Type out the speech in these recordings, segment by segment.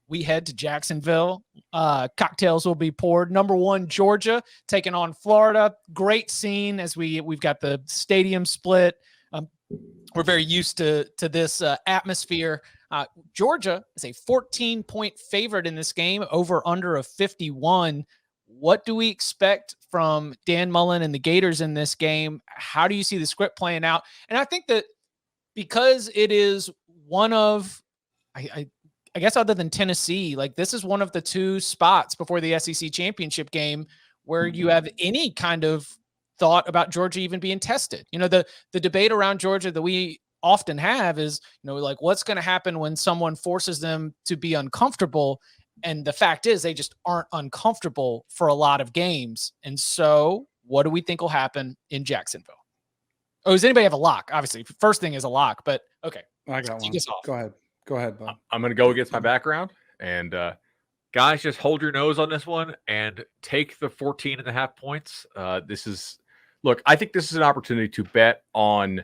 We head to Jacksonville. Cocktails will be poured. Number 1, Georgia taking on Florida. Great scene as we've got the stadium split. We're very used to this atmosphere. Georgia is a 14-point favorite in this game, over under of 51. What do we expect from Dan Mullen and the Gators in this game? How do you see the script playing out? And I think that because it is one of, I guess other than Tennessee, like this is one of the 2 spots before the SEC championship game where you have any kind of thought about Georgia even being tested. You know, the debate around Georgia that we often have is, you know, like what's going to happen when someone forces them to be uncomfortable. And the fact is they just aren't uncomfortable for a lot of games. And so what do we think will happen in Jacksonville? Oh, does anybody have a lock? Obviously, first thing is a lock, but okay. I got one. Go ahead, bud. I'm going to go against my background. And guys, just hold your nose on this one and take the 14.5 points. Look, I think this is an opportunity to bet on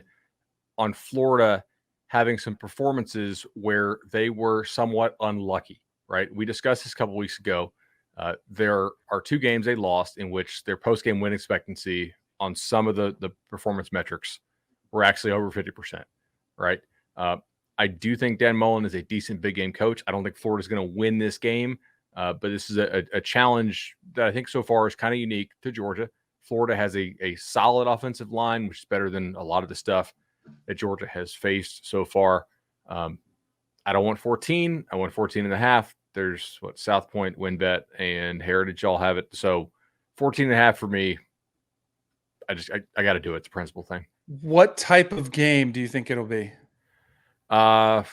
Florida having some performances where they were somewhat unlucky, right? We discussed this a couple weeks ago. There are 2 games they lost in which their post-game win expectancy on some of the performance metrics were actually over 50%, right? I do think Dan Mullen is a decent big game coach. I don't think Florida's going to win this game, but this is a challenge that I think so far is kind of unique to Georgia. Florida has a solid offensive line, which is better than a lot of the stuff that Georgia has faced so far. I don't want 14. I want 14.5. There's South Point, WinBet, and Heritage all have it. So 14.5 for me. I got to do it. It's a principal thing. What type of game do you think it'll be? I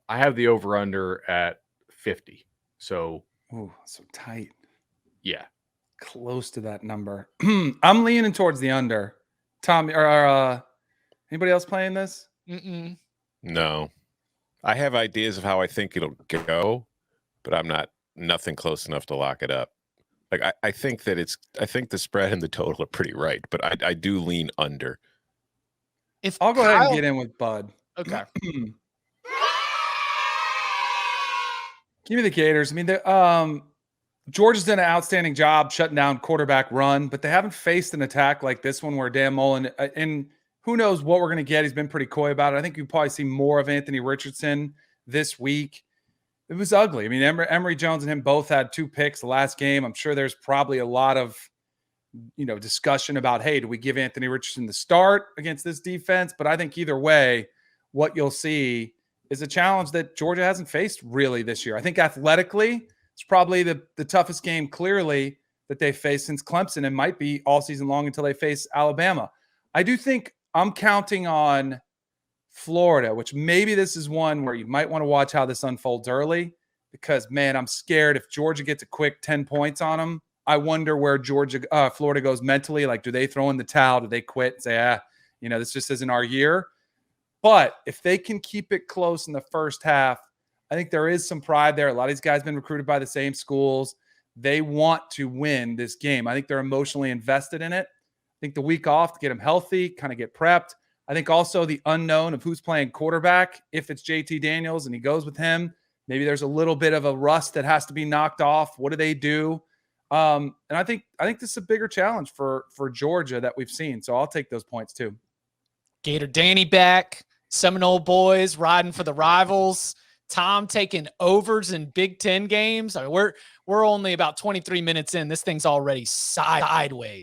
have the over-under at 50. So, so tight. Yeah. Close to that number. I'm leaning towards the under. Tom, or anybody else playing this? No. I have ideas of how I think it'll go, but I'm nothing close enough to lock it up. Like I think the spread and the total are pretty right, but I do lean under. I'll go ahead and get in with Bud. Okay. Give me the Gators. I mean, Georgia's done an outstanding job shutting down quarterback run, but they haven't faced an attack like this one where Dan Mullen, and who knows what we're going to get. He's been pretty coy about it. I think you'll probably see more of Anthony Richardson this week. It was ugly. I mean, Emory Jones and him both had 2 picks the last game. I'm sure there's probably a lot of, discussion about, hey, do we give Anthony Richardson the start against this defense? But I think either way, what you'll see is a challenge that Georgia hasn't faced really this year. I think athletically, it's probably the toughest game clearly that they've faced since Clemson, and might be all season long until they face Alabama. I do think I'm counting on Florida, which maybe this is one where you might want to watch how this unfolds early, because, man, I'm scared if Georgia gets a quick 10 points on them. I wonder where Florida goes mentally. Like, do they throw in the towel? Do they quit and say, this just isn't our year? But if they can keep it close in the first half, I think there is some pride there. A lot of these guys have been recruited by the same schools. They want to win this game. I think they're emotionally invested in it. I think the week off to get them healthy, kind of get prepped. I think also the unknown of who's playing quarterback. If it's JT Daniels and he goes with him, maybe there's a little bit of a rust that has to be knocked off. What do they do? And I think this is a bigger challenge for Georgia that we've seen. So I'll take those points too. Gator Danny back. Seminole boys riding for the rivals. Tom taking overs in Big Ten games. I mean, we're only about 23 minutes in. This thing's already sideways.